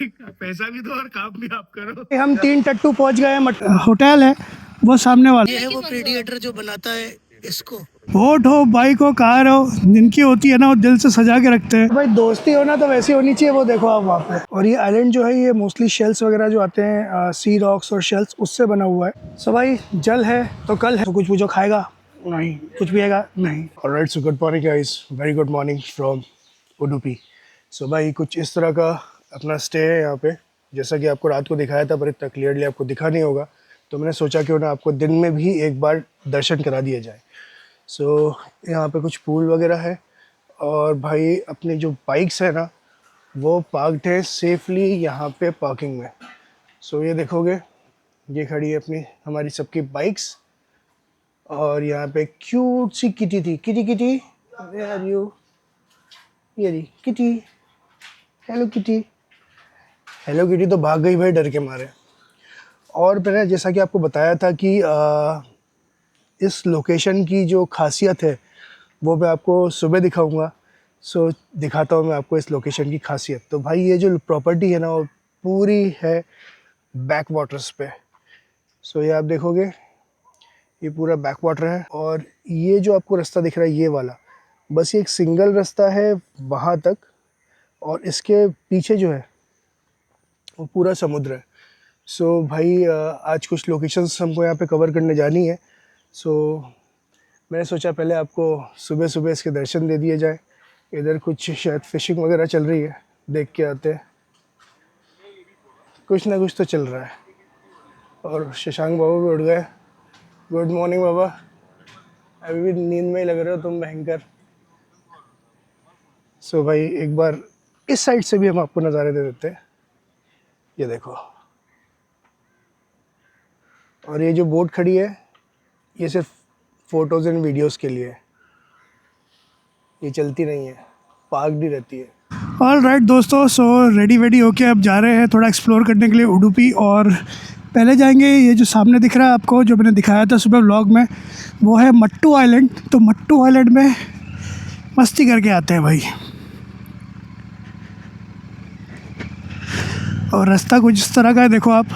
पैसा भी दो और काम भी आप करो। हम 3 टट्टू पहुंच गए। होटल है वो सामने वाला। ये है वो प्रेडिएटर जो बनाता है इसको। बोट हो, बाइक हो, कार हो, जिनकी होती है ना वो दिल से सजा के रखते हैं। भाई दोस्ती हो ना तो वैसी होनी चाहिए। वो देखो आप वहाँ पे। और ये आइलैंड जो है ये मोस्टली शेल्स वगैरह जो आते हैं, सी रॉक्स और शेल्स, उससे बना हुआ है। सो भाई जल है तो कल है। तो कुछ पूछो खाएगा नहीं, कुछ पिएगा नहीं। Alright, so good morning guys, very good morning from Udupi. So भाई कुछ इस तरह का अपना स्टे है यहाँ पे। जैसा कि आपको रात को दिखाया था पर इतना क्लियरली आपको दिखा नहीं होगा, तो मैंने सोचा कि उन्हें आपको दिन में भी एक बार दर्शन करा दिया जाए। सो यहाँ पे कुछ पूल वगैरह है। और भाई अपनी जो बाइक्स है ना वो पार्कड है सेफली यहाँ पे पार्किंग में। सो ये देखोगे, ये खड़ी है अपनी हमारी सबकी बाइक्स। और यहाँ पे क्यूट सी किटी थी। Kitty kitty where are you? ये रही kitty. Hello kitty. Hello kitty तो भाग गई भाई डर के मारे। और मैंने जैसा कि आपको बताया था कि इस लोकेशन की जो खासियत है वो मैं आपको सुबह दिखाऊंगा। सो दिखाता हूँ मैं आपको इस लोकेशन की खासियत। तो भाई ये जो प्रॉपर्टी है ना वो पूरी है बैक वाटर्स पे। सो ये आप देखोगे ये पूरा बैक वाटर है। और ये जो आपको रास्ता दिख रहा है ये वाला, बस ये एक सिंगल रास्ता है वहाँ तक। और इसके पीछे जो है वो पूरा समुद्र है। सो भाई आज कुछ लोकेशंस हमको यहाँ पे कवर करने जानी है। सो मैंने सोचा पहले आपको सुबह सुबह इसके दर्शन दे दिए जाए। इधर कुछ शायद फिशिंग वगैरह चल रही है, देख के आते हैं। कुछ ना कुछ तो चल रहा है। और शशांक बाबू भी उठ गए। गुड मॉर्निंग बाबा। अभी भी नींद में ही लग रहे हो तुम भयंकर। सो भाई एक बार इस साइड से भी हम आपको नज़ारे दे देते हैं। ये देखो, और ये जो बोट खड़ी है ये सिर्फ फ़ोटोज़ एंड वीडियोस के लिए, ये चलती नहीं है, पार्कड ही रहती है। ऑल राइट दोस्तों, सो रेडी वेडी होके अब जा रहे हैं थोड़ा एक्सप्लोर करने के लिए उडुपी। और पहले जाएंगे ये जो सामने दिख रहा है आपको, जो मैंने दिखाया था सुबह व्लॉग में, वो है मट्टू आइलैंड। तो मट्टू आइलैंड में मस्ती करके आते हैं भाई। और रास्ता कुछ इस तरह का है, देखो आप,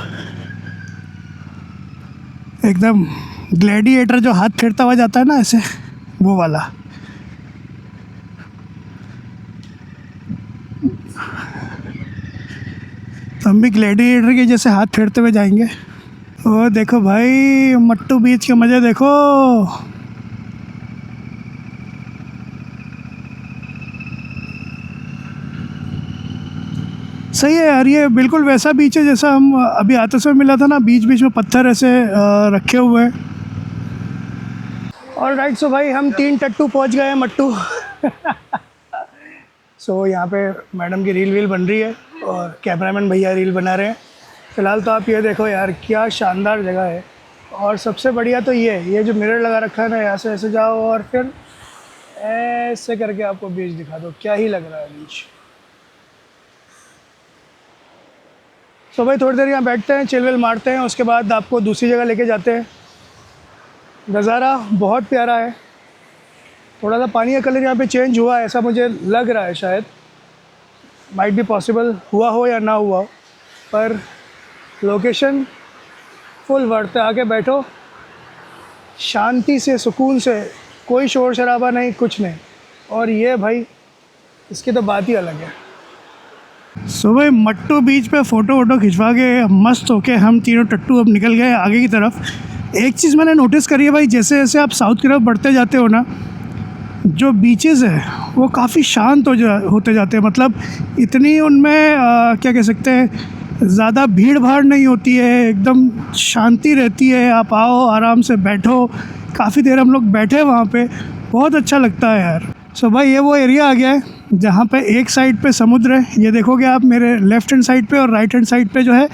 एकदम ग्लैडिएटर जो हाथ फेरता हुआ जाता है ना ऐसे, वो वाला। तो हम भी ग्लैडिएटर के जैसे हाथ फेरते हुए जाएंगे। ओ देखो भाई मट्टू बीच के मज़े देखो। सही है यार, ये बिल्कुल वैसा बीच है जैसा हम अभी आते समय मिला था ना। बीच बीच में पत्थर ऐसे रखे हुए हैं। और राइट, सो भाई हम 3 टट्टू पहुंच गए हैं मट्टू। सो यहाँ पे मैडम की रील वील बन रही है और कैमरामैन भैया रील बना रहे हैं। फ़िलहाल तो आप ये देखो यार क्या शानदार जगह है। और सबसे बढ़िया तो ये जो मिरर लगा रखा है ना, यहाँ से ऐसे जाओ और फिर ऐसे करके आपको बीच दिखा दो। क्या ही लग रहा है बीच। सो भाई थोड़ी देर यहाँ बैठते हैं, चिल विल मारते हैं, उसके बाद आपको दूसरी जगह लेके जाते हैं। नज़ारा बहुत प्यारा है। थोड़ा सा पानी का कलर यहाँ पे चेंज हुआ है ऐसा मुझे लग रहा है, शायद माइट भी पॉसिबल हुआ हो या ना हुआ हो। पर लोकेशन फुल वर्थ है। आके बैठो शांति से, सुकून से, कोई शोर शराबा नहीं, कुछ नहीं। और ये भाई इसकी तो बात ही अलग है। सो भाई मट्टू बीच पे फ़ोटो वोटो खिंचवा के मस्त होके हम तीनों टट्टू अब निकल गए आगे की तरफ। एक चीज़ मैंने नोटिस करी है भाई, जैसे जैसे आप साउथ की तरफ बढ़ते जाते हो ना, जो बीचेस है वो काफ़ी शांत होते जाते हैं। मतलब इतनी उनमें क्या कह सकते हैं, ज़्यादा भीड़ भाड़ नहीं होती है, एकदम शांति रहती है। आप आओ आराम से बैठो। काफ़ी देर हम लोग बैठे वहाँ पे, बहुत अच्छा लगता है यार। सो भाई ये वो एरिया आ गया है जहाँ पे एक साइड पे समुद्र है, ये देखोगे आप मेरे लेफ़्ट हैंड साइड पे, और राइट हैंड साइड पे जो है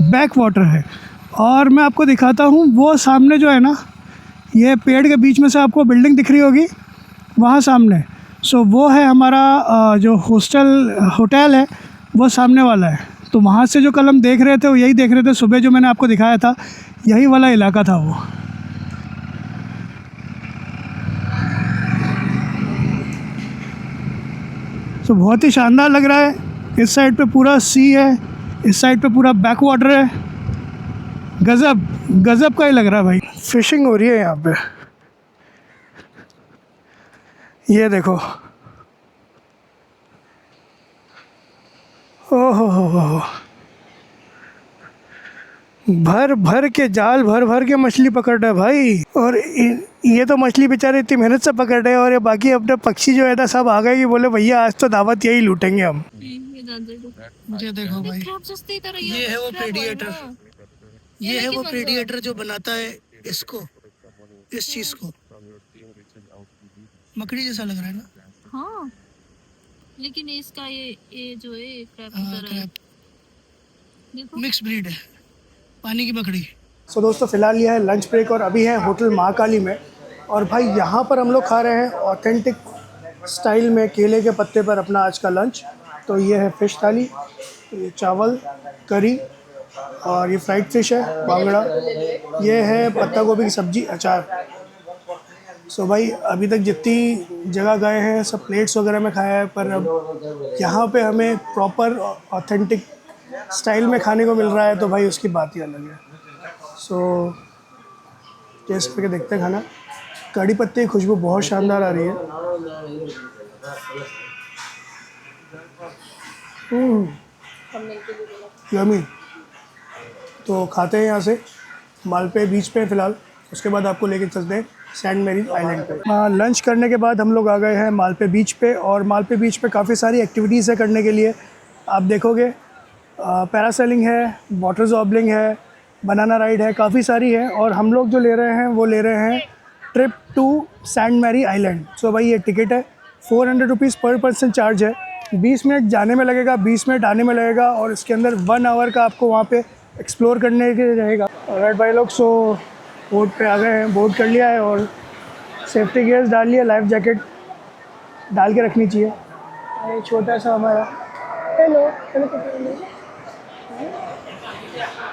बैक वाटर है। और मैं आपको दिखाता हूँ वो सामने जो है ना, ये पेड़ के बीच में से आपको बिल्डिंग दिख रही होगी वहाँ सामने। सो वो है हमारा जो होटल है वो सामने वाला है। तो वहाँ से जो कल हम देख रहे थे वो यही देख रहे थे सुबह, जो मैंने आपको दिखाया था, यही वाला इलाका था वो। तो बहुत ही शानदार लग रहा है। इस साइड पे पूरा सी है, इस साइड पे पूरा बैक वाटर है। गज़ब गज़ब का ही लग रहा है भाई। फिशिंग हो रही है यहाँ पे, ये देखो। ओहो हो, भर भर के जाल, भर भर के मछली पकड़ रहा है भाई। और ये तो मछली बेचारे इतनी मेहनत से पकड़ रहे हैं, और ये बाकी अपने पक्षी जो है ना सब आ गए कि बोले भैया आज तो दावत यही लूटेंगे हम। ये देखो भाई, ये है वो प्रेडिएटर, ये है वो प्रेडिएटर जो बनाता है इसको, इस चीज को। मकड़ी जैसा लग रहा है ना? हाँ, लेकिन इसका ये जो है क्रैब की हाँ, तरह है। देखो मिक्स ब्रीड है, पानी की मकड़ी। सो दोस्तों फ़िलहाल ये है लंच ब्रेक और अभी है होटल महाकाली में। और भाई यहाँ पर हम लोग खा रहे हैं ऑथेंटिक स्टाइल में केले के पत्ते पर अपना आज का लंच। तो ये है फ़िश थाली, ये चावल, करी, और ये फ्राइड फ़िश है बांगड़ा, ये है पत्ता गोभी की सब्ज़ी, अचार। सो भाई अभी तक जितनी जगह गए हैं सब प्लेट्स वगैरह में खाया है, पर अब यहाँ पे हमें प्रॉपर ऑथेंटिक स्टाइल में खाने को मिल रहा है, तो भाई उसकी बात ही अलग है। सो टेस्ट करके देखते हैं खाना। कड़ी पत्ते की खुशबू बहुत शानदार आ रही है। यम्मी। तो खाते हैं यहाँ से मालपे बीच पे फ़िलहाल, उसके बाद आपको लेके चलते हैं सेंट मैरीज आइलैंड पे। लंच करने के बाद हम लोग आ गए हैं मालपे बीच पे, और मालपे बीच पे काफ़ी सारी एक्टिविटीज़ है करने के लिए। आप देखोगे पैरासेलिंग है, वाटर जॉबलिंग है, बनाना राइड है, काफ़ी सारी है। और हम लोग जो ले रहे हैं वो ले रहे हैं trip to Saint Mary Island. So भाई ये टिकट है, 400 रुपीज़ पर पर्सन चार्ज है। 20 मिनट जाने में लगेगा, 20 मिनट आने में लगेगा, और इसके अंदर 1 आवर का आपको वहाँ पे एक्सप्लोर करने के रहेगा। राइट भाई लोग, सो बोट पे आ गए हैं, बोट कर लिया है, और सेफ्टी गियर्स डाल लिया, लाइफ जैकेट डाल के रखनी चाहिए। ये छोटा सा हमारा हेलो।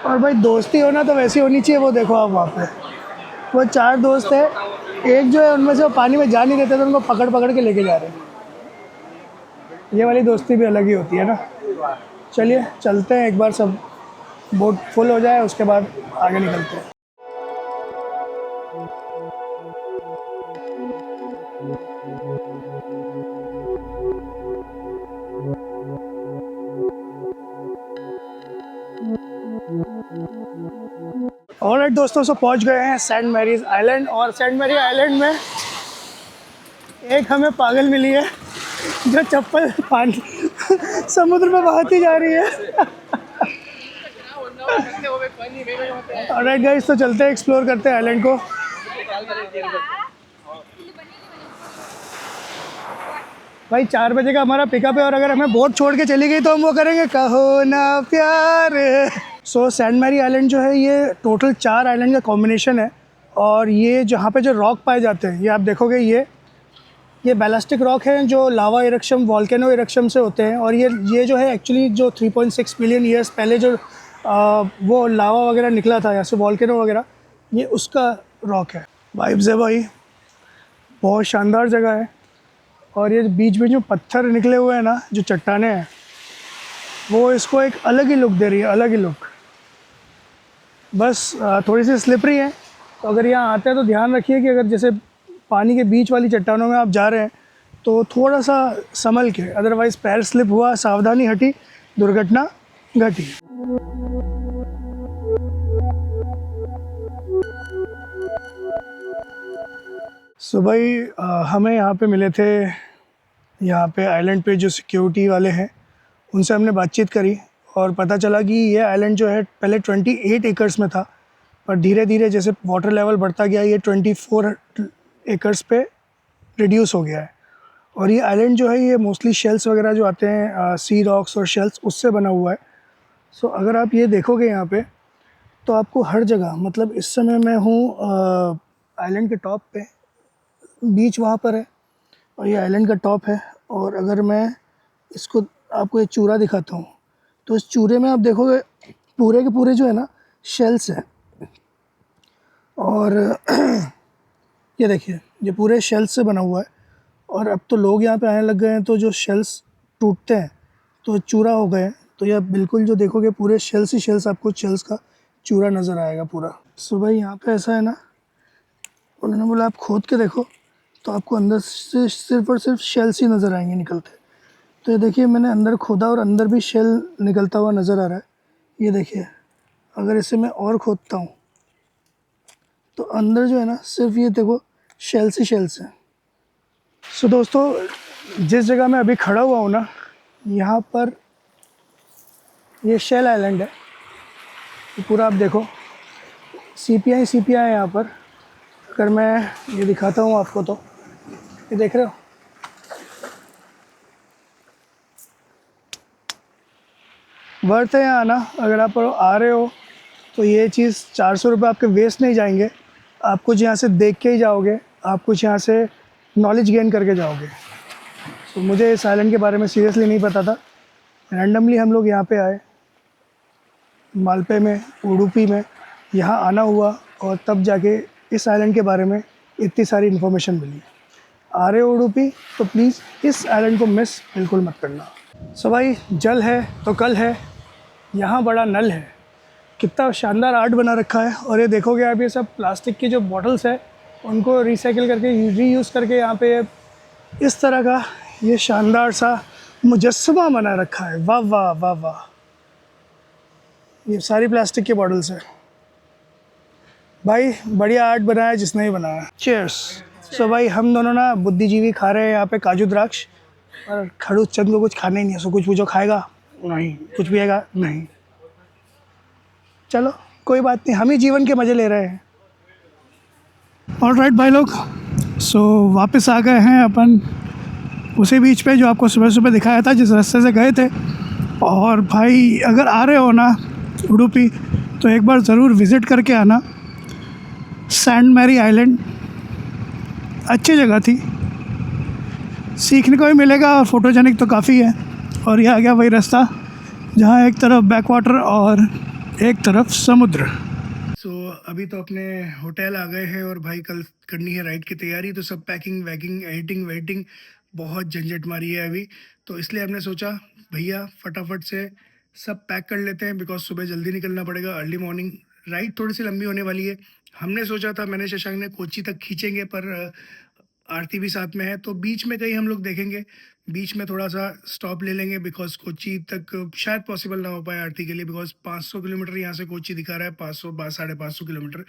और भाई दोस्ती होना तो वैसी होनी चाहिए। वो देखो आप वहाँ पे वो 4 दोस्त हैं, एक जो है उनमें से वो पानी में जा नहीं देते तो उनको पकड़ पकड़ के लेके जा रहे हैं। ये वाली दोस्ती भी अलग ही होती है ना। चलिए चलते हैं, एक बार सब बोट फुल हो जाए उसके बाद आगे निकलते हैं। ऑलराइट दोस्तों, सो पहुंच गए हैं सेंट मैरीज आइलैंड। और सेंट मैरी आइलैंड में एक हमें पागल मिली है जो चप्पल पानी समुद्र में बहाती जा रही है। ऑलराइट गाइस, तो चलते हैं, एक्सप्लोर करते हैं आइलैंड को। भाई 4 बजे का हमारा पिकअप है, और अगर हमें बोट छोड़ के चली गई तो हम वो करेंगे कहो ना प्यार। सो सेंट मैरी आइलैंड जो है ये टोटल 4 आइलैंड का कॉम्बिनेशन है। और ये जहाँ पे जो रॉक पाए जाते हैं, ये आप देखोगे ये बैलास्टिक रॉक है जो लावा इरक्शन, वॉल्केनो इरक्शन से होते हैं। और ये जो है एक्चुअली जो 3.6 मिलियन ईयर्स पहले जो वो लावा वगैरह निकला था यहाँ से, वॉल्केनो वगैरह, ये उसका रॉक है। वाइब्स है भाई, बहुत शानदार जगह है। और ये बीच बीच में पत्थर निकले हुए हैं ना, जो चट्टानें हैं, वो इसको एक अलग ही लुक दे रही है, अलग ही लुक। बस थोड़ी सी स्लिपरी है, तो अगर यहाँ आते हैं तो ध्यान रखिए कि अगर जैसे पानी के बीच वाली चट्टानों में आप जा रहे हैं तो थोड़ा सा संभल के, अदरवाइज़ पैर स्लिप हुआ, सावधानी हटी, दुर्घटना घटी। सो भाई हमें यहाँ पे मिले थे, यहाँ पे आइलैंड पे जो सिक्योरिटी वाले हैं उनसे हमने बातचीत करी, और पता चला कि ये आइलैंड जो है पहले 28 एकर्स में था, पर धीरे धीरे जैसे वाटर लेवल बढ़ता गया ये 24 एकर्स पे रिड्यूस हो गया है। और ये आइलैंड जो है ये मोस्टली शेल्स वगैरह जो आते हैं, सी रॉक्स और शेल्स, उससे बना हुआ है। सो अगर आप ये देखोगे यहाँ पे तो आपको हर जगह, मतलब इस समय मैं हूँ आइलैंड के टॉप पे, बीच वहाँ पर है और ये आइलैंड का टॉप है। और अगर मैं इसको आपको एक चूरा दिखाता हूँ तो इस चूरे में आप देखोगे पूरे के पूरे जो है ना शेल्स हैं। और ये देखिए ये पूरे शेल्स से बना हुआ है। और अब तो लोग यहाँ पे आने लग गए हैं, तो जो शेल्स टूटते हैं तो चूरा हो गए हैं। तो यह बिल्कुल जो देखोगे पूरे शेल्स ही शेल्स, आपको शेल्स का चूरा नज़र आएगा पूरा। सो भाई यहाँ पे ऐसा है ना, उन्होंने बोला आप खोद के देखो तो आपको अंदर से सिर्फ और सिर्फ शेल्स ही नज़र आएंगे निकलते। तो ये देखिए मैंने अंदर खोदा और अंदर भी शेल निकलता हुआ नज़र आ रहा है। ये देखिए, अगर इसे मैं और खोदता हूँ तो अंदर जो है ना सिर्फ ये देखो शेल्स ही शेल्स हैं। सो दोस्तों, जिस जगह मैं अभी खड़ा हुआ हूँ ना, यहाँ पर ये शेल आइलैंड है। ये पूरा आप देखो सीपियाँ है यहाँ पर। अगर मैं ये दिखाता हूँ आपको तो ये देख रहे हो, वर्थ है यहाँ आना। अगर आप आ रहे हो तो ये चीज़ 400 रुपये आपके वेस्ट नहीं जाएंगे। आप कुछ यहाँ से देख के ही जाओगे, आप कुछ यहाँ से नॉलेज गेन करके जाओगे। तो मुझे इस आइलैंड के बारे में सीरियसली नहीं पता था। रैंडमली हम लोग यहाँ पे आए, मालपे में, उडुपी में यहाँ आना हुआ और तब जाके इस आइलैंड के बारे में इतनी सारी इन्फॉर्मेशन मिली। आ रहे हो उडुपी तो प्लीज़ इस आइलैंड को मिस बिल्कुल मत करना। सो भाई, जल है तो कल है, यहाँ बड़ा नल है। कितना शानदार आर्ट बना रखा है। और ये देखोगे आप, ये सब प्लास्टिक की जो बॉटल्स है उनको रिसाइकिल करके रीयूज़ करके यहाँ पे इस तरह का ये शानदार सा मुजस्समा बना रखा है। वाह वाह वाह वाह, ये सारी प्लास्टिक की बॉटल्स है। भाई बढ़िया आर्ट बनाया है जिसने भी बनाया। चीयर्स। सो भाई, हम दोनों ना बुद्धिजीवी खा रहे हैं यहाँ पे काजू द्राक्ष, और खड़ूस चंद को कुछ खाना ही नहीं है। सो कुछ पूछो खाएगा नहीं, कुछ पिएगा नहीं। चलो कोई बात नहीं, हम ही जीवन के मज़े ले रहे हैं। ऑलराइट भाई लोग, सो वापस आ गए हैं अपन उसी बीच पे जो आपको सुबह सुबह दिखाया था, जिस रास्ते से गए थे। और भाई अगर आ रहे हो ना उडुपी तो एक बार ज़रूर विज़िट करके आना। सेंट मैरी आइलैंड अच्छी जगह थी, सीखने को भी मिलेगा और फोटोजेनिक तो काफ़ी है। और ये आ गया वही रास्ता जहाँ एक तरफ बैक वाटर और एक तरफ समुद्र। सो अभी तो अपने होटल आ गए हैं और भाई कल करनी है राइड की तैयारी। तो सब पैकिंग वैकिंग एडिटिंग वेडिटिंग बहुत झंझट मारी है अभी। तो इसलिए हमने सोचा भैया फटाफट से सब पैक कर लेते हैं, बिकॉज सुबह जल्दी निकलना पड़ेगा। अर्ली मॉर्निंग राइड थोड़ी सी लंबी होने वाली है। हमने सोचा था, मैंने शशांक ने कोची तक खींचेंगे, पर आरती भी साथ में है तो बीच में कहीं हम लोग देखेंगे, बीच में थोड़ा सा स्टॉप ले लेंगे, बिकॉज कोची तक शायद पॉसिबल ना हो पाए आरती के लिए, बिकॉज 500 किलोमीटर यहाँ से कोची दिखा रहा है, 500 550 किलोमीटर।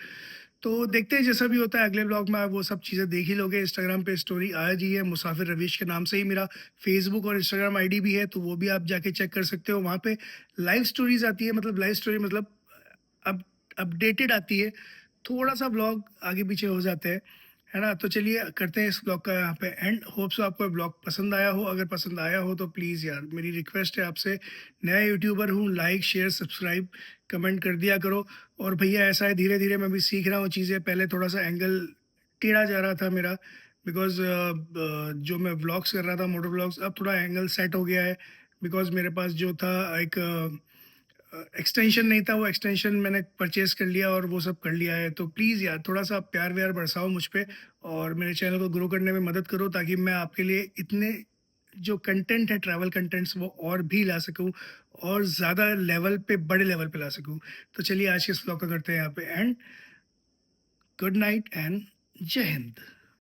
तो देखते हैं जैसा भी होता है। अगले ब्लॉग में आप वो सब चीज़ें देख ही लोगे। इंस्टाग्राम पे स्टोरी आज ही है, मुसाफिर रवीश के नाम से ही मेरा फेसबुक और इंस्टाग्राम आईडी भी है, तो वो भी आप जाके चेक कर सकते हो। वहाँ पे लाइव स्टोरीज आती है, मतलब लाइव स्टोरी मतलब अब अपडेटेड आती है, थोड़ा सा ब्लॉग आगे पीछे हो जाते हैं, है ना। तो चलिए करते हैं इस ब्लॉग का यहाँ पे एंड। होप सो आपको ब्लॉग पसंद आया हो। अगर पसंद आया हो तो प्लीज़ यार मेरी रिक्वेस्ट है आपसे, नया यूट्यूबर हूँ, लाइक शेयर सब्सक्राइब कमेंट कर दिया करो। और भैया ऐसा है, धीरे धीरे मैं भी सीख रहा हूँ चीज़ें। पहले थोड़ा सा एंगल टेढ़ा जा रहा था मेरा, बिकॉज जो मैं व्लॉग्स कर रहा था मोटर व्लॉग्स, अब थोड़ा एंगल सेट हो गया है। बिकॉज मेरे पास जो था एक एक्सटेंशन नहीं था, वो एक्सटेंशन मैंने परचेज कर लिया और वो सब कर लिया है। तो प्लीज़ यार थोड़ा सा प्यार व्यार बरसाओ मुझ पे और मेरे चैनल को ग्रो करने में मदद करो, ताकि मैं आपके लिए इतने जो कंटेंट है ट्रैवल कंटेंट्स वो और भी ला सकूं और ज़्यादा लेवल पे, बड़े लेवल पे ला सकूं। तो चलिए आज के इस ब्लॉग का करते हैं यहाँ पे एंड। गुड नाइट एंड जय हिंद।